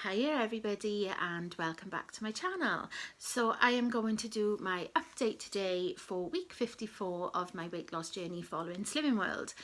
Hiya everybody and welcome back to my channel. So I am going to do my update today for week 54 of my weight loss journey following Slimming World.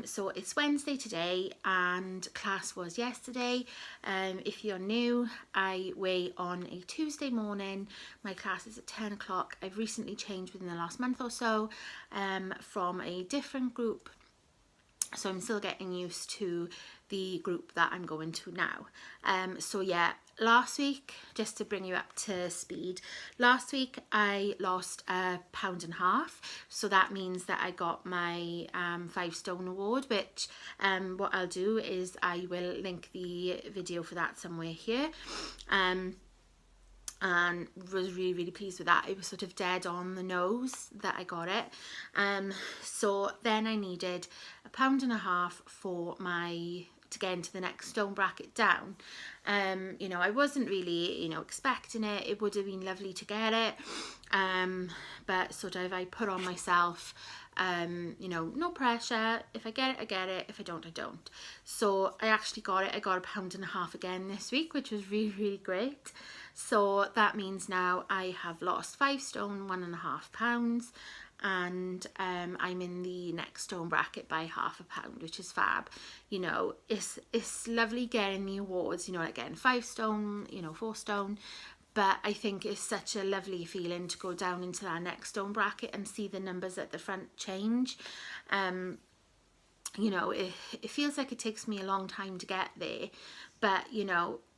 So it's Wednesday today and class was yesterday. If you're new, I weigh on a Tuesday morning. My class is at 10 o'clock. I've recently changed within the last month or so from a different group. So I'm still getting used to the group that I'm going to now. So yeah, last week, just to bring you up to speed, last week I lost 1.5 pounds. So that means that I got my 5 stone award, which what I'll do is I will link the video for that somewhere here. And was really pleased with that. It was sort of dead on the nose that I got it. So then I needed 1.5 pounds for to get into the next stone bracket down. You know, I wasn't really, expecting it. It would have been lovely to get it. But sort of I put on myself, no pressure. If I get it, I get it. If I don't, I don't. So I actually got it. I got 1.5 pounds again this week, which was really great. So that means now I have lost 5 stone, 1.5 pounds, and I'm in the next stone bracket by 0.5 pound, which is fab. You know, it's lovely getting the awards, like getting 5 stone, 4 stone, but I think it's such a lovely feeling to go down into that next stone bracket and see the numbers at the front change. It feels like it takes me a long time to get there, but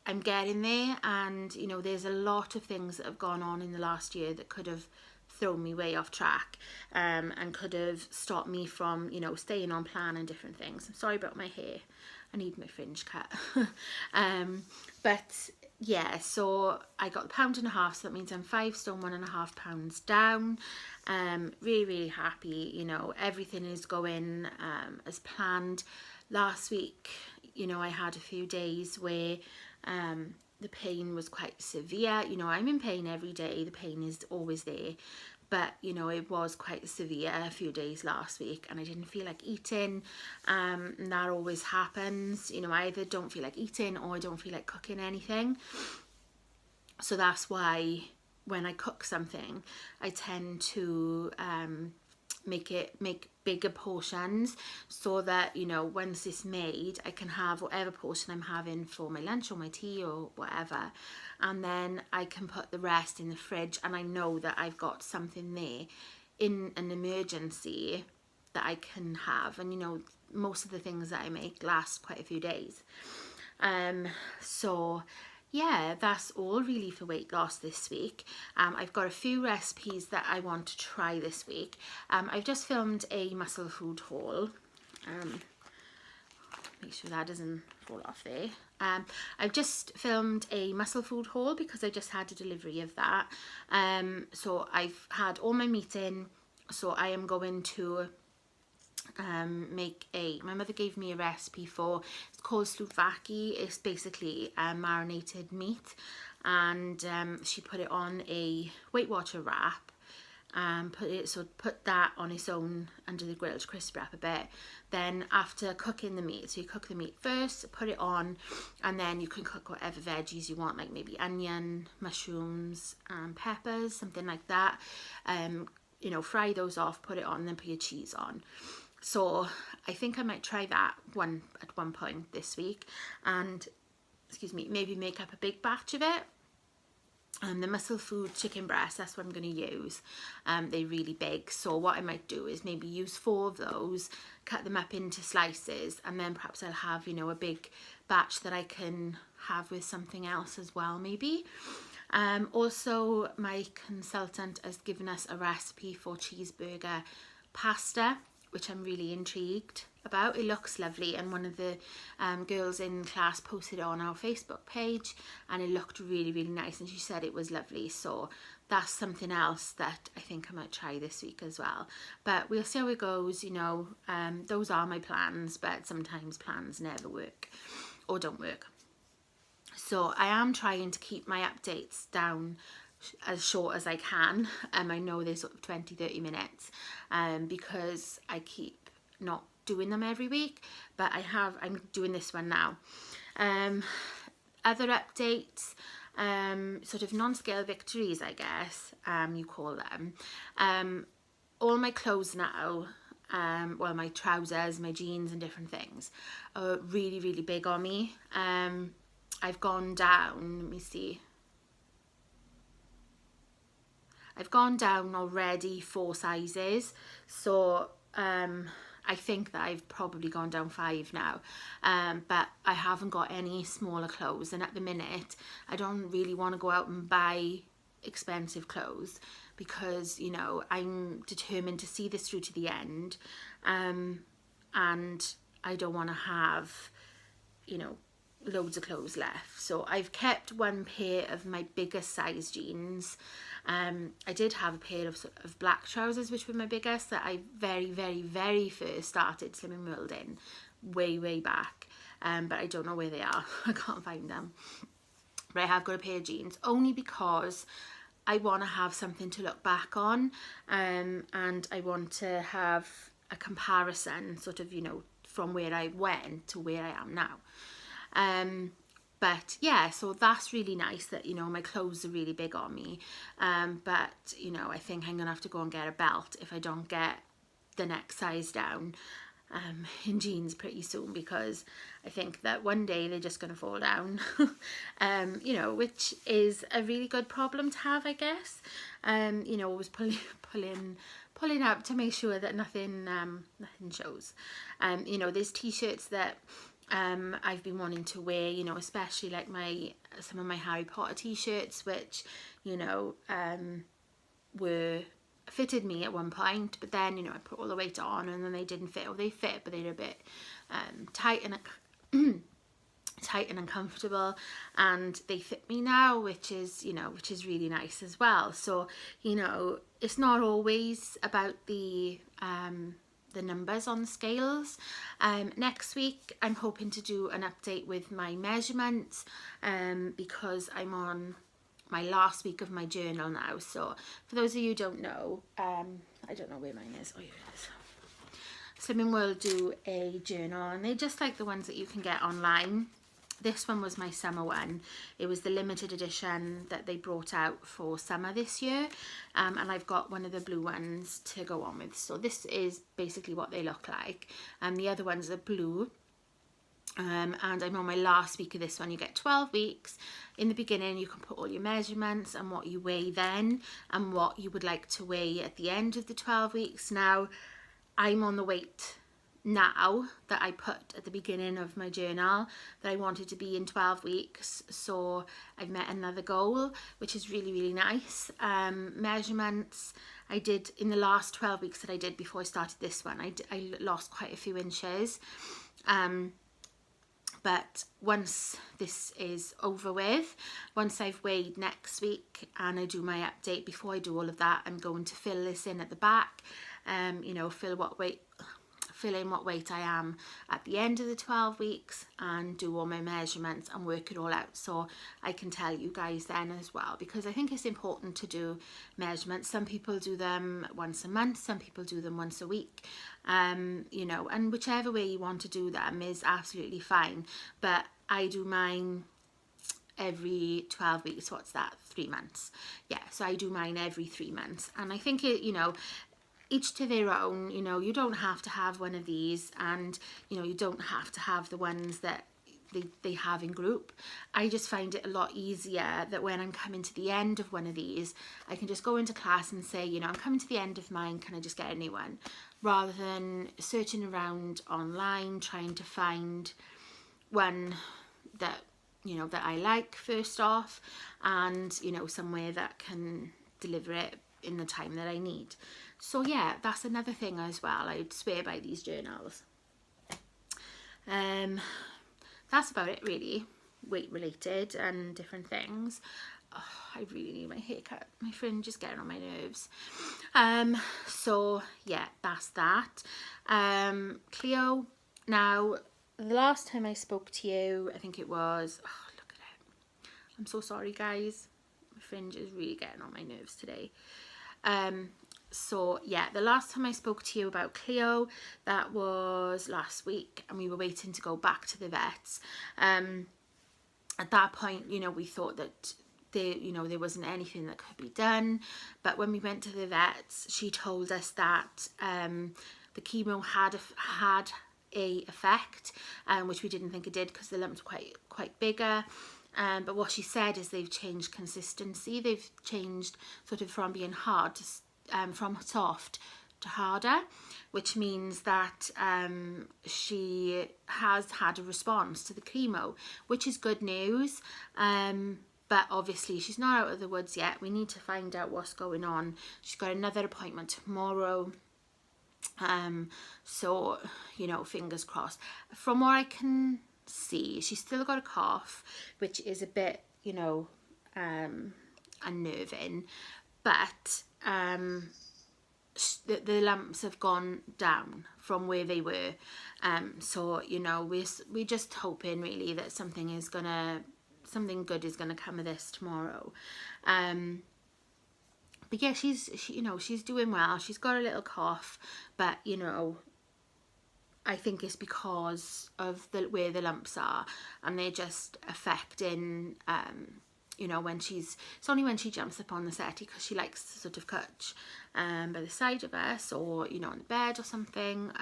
I'm getting there, and there's a lot of things that have gone on in the last year that could have thrown me way off track, and could have stopped me from staying on plan and different things. I'm sorry about my hair, I need my fringe cut. But yeah, so I got the 1.5 pounds, so that means I'm 5 stone 1.5 pounds down. Really happy. Everything is going as planned. Last week, I had a few days where the pain was quite severe. I'm in pain every day, the pain is always there, but it was quite severe a few days last week, and I didn't feel like eating. And that always happens. I either don't feel like eating or I don't feel like cooking anything. So that's why when I cook something, I tend to make bigger portions, so that once it's made, I can have whatever portion I'm having for my lunch or my tea or whatever, and then I can put the rest in the fridge, and I know that I've got something there in an emergency that I can have. And most of the things that I make last quite a few days. So yeah, that's all really for weight loss this week. I've got a few recipes that I want to try this week. I've just filmed a muscle food haul. Make sure that doesn't fall off there. I've just filmed a muscle food haul because I just had a delivery of that. So I've had all my meat in, so I am going to my mother gave me a recipe for, it's called slouvaki. It's basically marinated meat, and she put it on a Weight Watcher wrap and put that on its own under the grill to crisp it up a bit. Then after cooking the meat, so you cook the meat first, put it on, and then you can cook whatever veggies you want, like maybe onion, mushrooms, peppers, something like that. Fry those off, put it on, and then put your cheese on. So I think I might try that at one point this week, and maybe make up a big batch of it. The muscle food chicken breast, that's what I'm going to use. They're really big, so what I might do is maybe use 4 of those, cut them up into slices, and then perhaps I'll have a big batch that I can have with something else as well, maybe. Also, my consultant has given us a recipe for cheeseburger pasta, which I'm really intrigued about. It looks lovely, and one of the girls in class posted it on our Facebook page, and it looked really nice, and she said it was lovely. So that's something else that I think I might try this week as well, but we'll see how it goes. Those are my plans, but sometimes plans never work or don't work. So I am trying to keep my updates down as short as I can. I know they're sort of 20-30 minutes, because I keep not doing them every week, but I'm doing this one now. other updates, sort of non-scale victories, I guess, you call them. All my clothes now, well, my trousers, my jeans and different things are really, really big on me. I've gone down, let me see. I've gone down already 4 sizes, so I think that I've probably gone down 5 now, but I haven't got any smaller clothes, and at the minute I don't really want to go out and buy expensive clothes because, you know, I'm determined to see this through to the end, and I don't want to have, you know, loads of clothes left. So I've kept one pair of my biggest size jeans. I did have a pair of black trousers, which were my biggest, that I very first started Slimming World in, way back, but I don't know where they are. I can't find them. But I have got a pair of jeans only because I want to have something to look back on, and I want to have a comparison, sort of, you know, from where I went to where I am now. But yeah, so that's really nice that, you know, my clothes are really big on me, but, you know, I think I'm gonna have to go and get a belt if I don't get the next size down in jeans pretty soon, because I think that one day they're just gonna fall down. You know, which is a really good problem to have, I guess. You know, always pulling up to make sure that nothing shows. You know, there's t-shirts that I've been wanting to wear, you know, especially like some of my Harry Potter t-shirts, which, you know, were fitted me at one point, but then, you know, I put all the weight on and then they didn't fit, or they fit but they're a bit tight and uncomfortable, and they fit me now, which is, you know, which is really nice as well. So, you know, it's not always about the numbers on the scales. Next week I'm hoping to do an update with my measurements, because I'm on my last week of my journal now. So for those of you who don't know, I don't know where mine is. Oh, here it is. Slimming World do a journal, and they're just like the ones that you can get online. This one was my summer one. It was the limited edition that they brought out for summer this year, and I've got one of the blue ones to go on with. So this is basically what they look like. The other ones are blue, and I'm on my last week of this one. You get 12 weeks. In the beginning you can put all your measurements and what you weigh then, and what you would like to weigh at the end of the 12 weeks. Now I'm on the weight now that I put at the beginning of my journal that I wanted to be in 12 weeks, so I've met another goal, which is really nice. Measurements, I did in the last 12 weeks that I did before I started this one, I lost quite a few inches, but once this is over with, once I've weighed next week and I do my update, before I do all of that, I'm going to fill this in at the back, you know, fill in what weight I am at the end of the 12 weeks and do all my measurements and work it all out, so I can tell you guys then as well, because I think it's important to do measurements. Some people do them once a month, some people do them once a week, you know, and whichever way you want to do them is absolutely fine, but I do mine every 12 weeks. What's that, 3 months? Yeah, so I do mine every 3 months, and I think it, you know, each to their own. You know, you don't have to have one of these, and, you know, you don't have to have the ones that they have in group. I just find it a lot easier that when I'm coming to the end of one of these, I can just go into class and say, you know, I'm coming to the end of mine, can I just get a new one? Rather than searching around online trying to find one that, you know, that I like first off, and, you know, somewhere that can deliver it in the time that I need. So yeah, that's another thing as well. I'd swear by these journals. That's about it really, weight related and different things. Oh, I really need my haircut. My fringe is getting on my nerves. So yeah, that's that. Cleo, now the last time I spoke to you, I think it was, oh, look at it. I'm so sorry guys. My fringe is really getting on my nerves today. So yeah, the last time I spoke to you about Cleo, that was last week, and we were waiting to go back to the vets. At that point, you know, we thought that there wasn't anything that could be done. But when we went to the vets, she told us that the chemo had a effect, which we didn't think it did because the lumps were quite bigger. But what she said is they've changed consistency. They've changed sort of from being hard to from soft to harder, which means that she has had a response to the chemo, which is good news. But obviously she's not out of the woods yet. We need to find out what's going on. She's got another appointment tomorrow. So, you know, fingers crossed. From what I can see, she's still got a cough, which is a bit, you know, unnerving. But the lumps have gone down from where they were. So, you know, we're just hoping really that something good is gonna come of this tomorrow. But yeah, you know, she's doing well. She's got a little cough, but you know, I think it's because of where the lumps are, and they're just affecting, you know, it's only when she jumps up on the settee, because she likes to sort of couch by the side of us, or, you know, on the bed or something,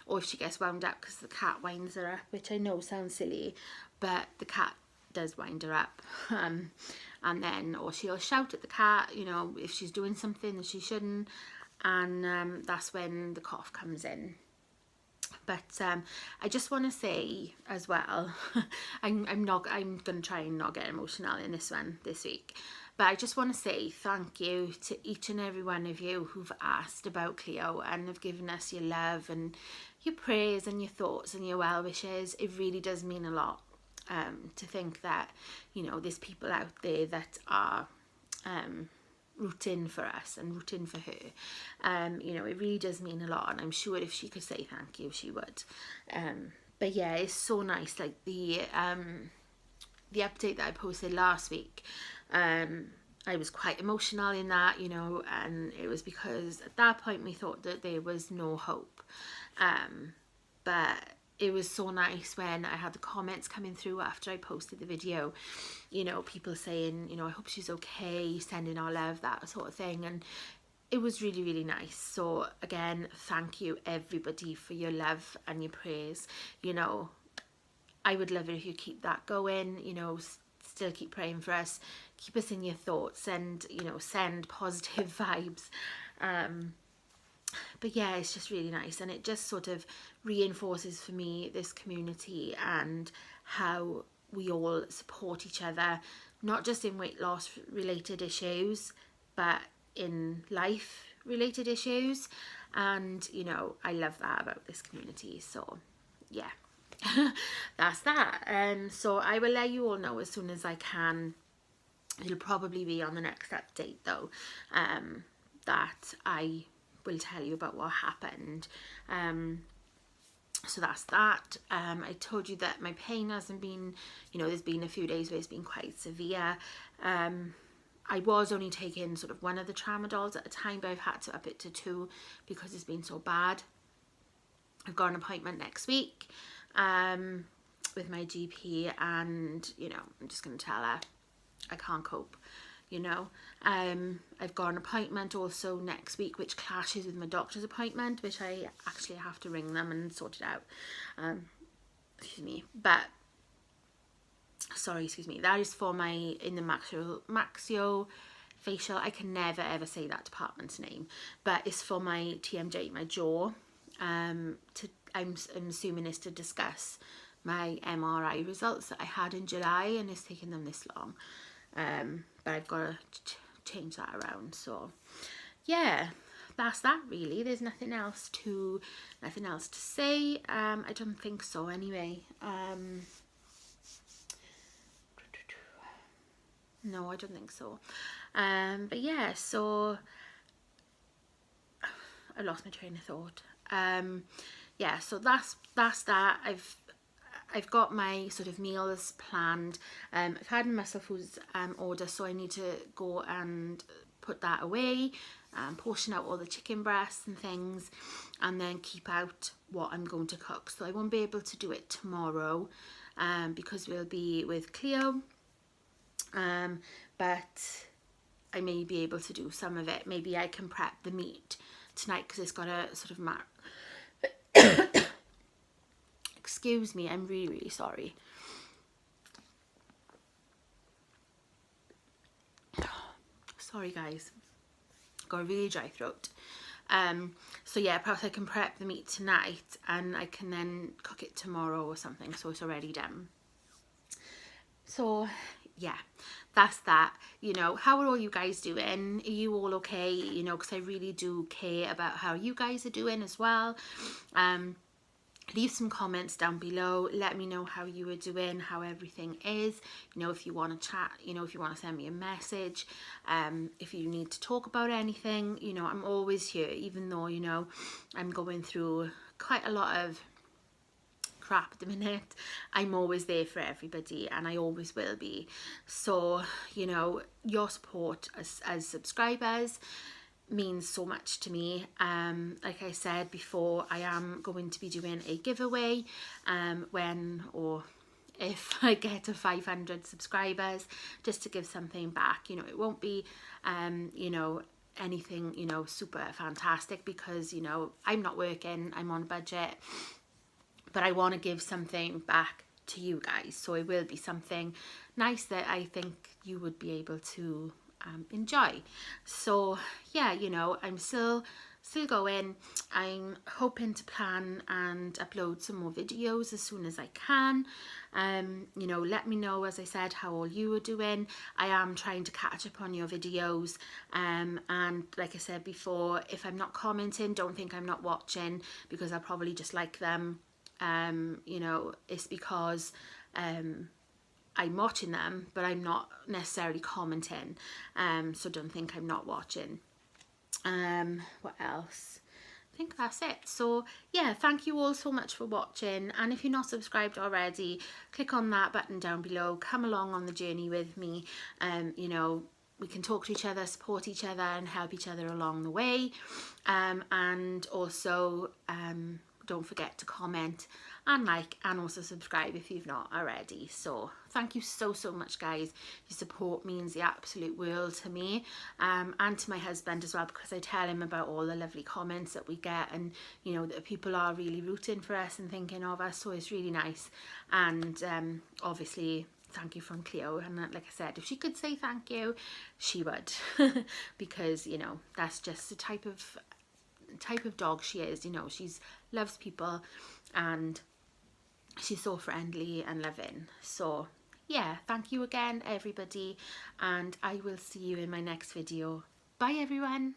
or if she gets wound up because the cat winds her up, which I know sounds silly, but the cat does wind her up. And then, or she'll shout at the cat, you know, if she's doing something that she shouldn't, and that's when the cough comes in. But I just want to say as well, I'm going to try and not get emotional in this one this week, but I just want to say thank you to each and every one of you who've asked about Cleo and have given us your love and your prayers and your thoughts and your well wishes. It really does mean a lot. To think that, you know, there's people out there that are rooting for us and rooting for her. You know, it really does mean a lot, and I'm sure if she could say thank you, she would. But yeah, it's so nice. Like the update that I posted last week, I was quite emotional in that, you know, and it was because at that point we thought that there was no hope. But it was so nice when I had the comments coming through after I posted the video, you know, people saying, you know, I hope she's okay, sending our love, that sort of thing. And it was really, really nice. So again, thank you everybody for your love and your prayers. You know, I would love it if you keep that going, you know, still keep praying for us, keep us in your thoughts, and, you know, send positive vibes. But yeah, it's just really nice, and it just sort of reinforces for me this community and how we all support each other, not just in weight loss related issues, but in life related issues. And, you know, I love that about this community. So yeah, that's that. So I will let you all know as soon as I can. It'll probably be on the next update though, that I will tell you about what happened. So that's that. I told you that my pain hasn't been, you know, there's been a few days where it's been quite severe. I was only taking sort of one of the tramadols at a time, but I've had to up it to 2 because it's been so bad. I've got an appointment next week with my GP, and, you know, I'm just going to tell her I can't cope. You know, I've got an appointment also next week which clashes with my doctor's appointment, which I actually have to ring them and sort it out. Excuse me, that is for my in the maxio facial. I can never ever say that department's name, but it's for my TMJ, my jaw. I'm assuming it's to discuss my MRI results that I had in July, and it's taken them this long. But I've got to change that around. So yeah, that's that really. There's nothing else to say. I don't think so anyway. No, I don't think so. But yeah, so I lost my train of thought. Yeah, so that's that. I've got my sort of meals planned. I've had a muscle foods order, so I need to go and put that away, portion out all the chicken breasts and things, and then keep out what I'm going to cook. So I won't be able to do it tomorrow. because we'll be with Cleo, but I may be able to do some of it. Maybe I can prep the meat tonight because it's got a sort of excuse me, I'm really, really sorry. Sorry guys, got a really dry throat. So yeah, perhaps I can prep the meat tonight and I can then cook it tomorrow or something, so it's already done. So yeah, that's that. You know, how are all you guys doing? Are you all okay? You know, because I really do care about how you guys are doing as well. Leave some comments down below. Let me know how you are doing, how everything is. You know, if you want to chat, you know, if you want to send me a message, if you need to talk about anything, you know, I'm always here, even though, you know, I'm going through quite a lot of crap at the minute. I'm always there for everybody and I always will be. So, you know, your support as subscribers means so much to me. Like I said before, I am going to be doing a giveaway when or if I get to 500 subscribers, just to give something back. You know, it won't be you know, anything, you know, super fantastic because, you know, I'm not working, I'm on a budget, but I want to give something back to you guys. So it will be something nice that I think you would be able to enjoy. So yeah, you know, I'm still going. I'm hoping to plan and upload some more videos as soon as I can. You know, let me know, as I said, how all you are doing. I am trying to catch up on your videos, and like I said before, if I'm not commenting, don't think I'm not watching, because I probably just like them. You know, it's because I'm watching them, but I'm not necessarily commenting, so don't think I'm not watching. What else? I think that's it. So yeah, thank you all so much for watching, and if you're not subscribed already, click on that button down below, come along on the journey with me. You know, we can talk to each other, support each other and help each other along the way, and also don't forget to comment and like, and also subscribe if you've not already. So thank you so much guys. Your support means the absolute world to me, and to my husband as well, because I tell him about all the lovely comments that we get, and you know that people are really rooting for us and thinking of us, so it's really nice. And obviously thank you from Cleo, and like I said, if she could say thank you, she would because, you know, that's just the type of dog she is. You know, she's loves people and she's so friendly and loving. So yeah, thank you again everybody, and I will see you in my next video. Bye everyone.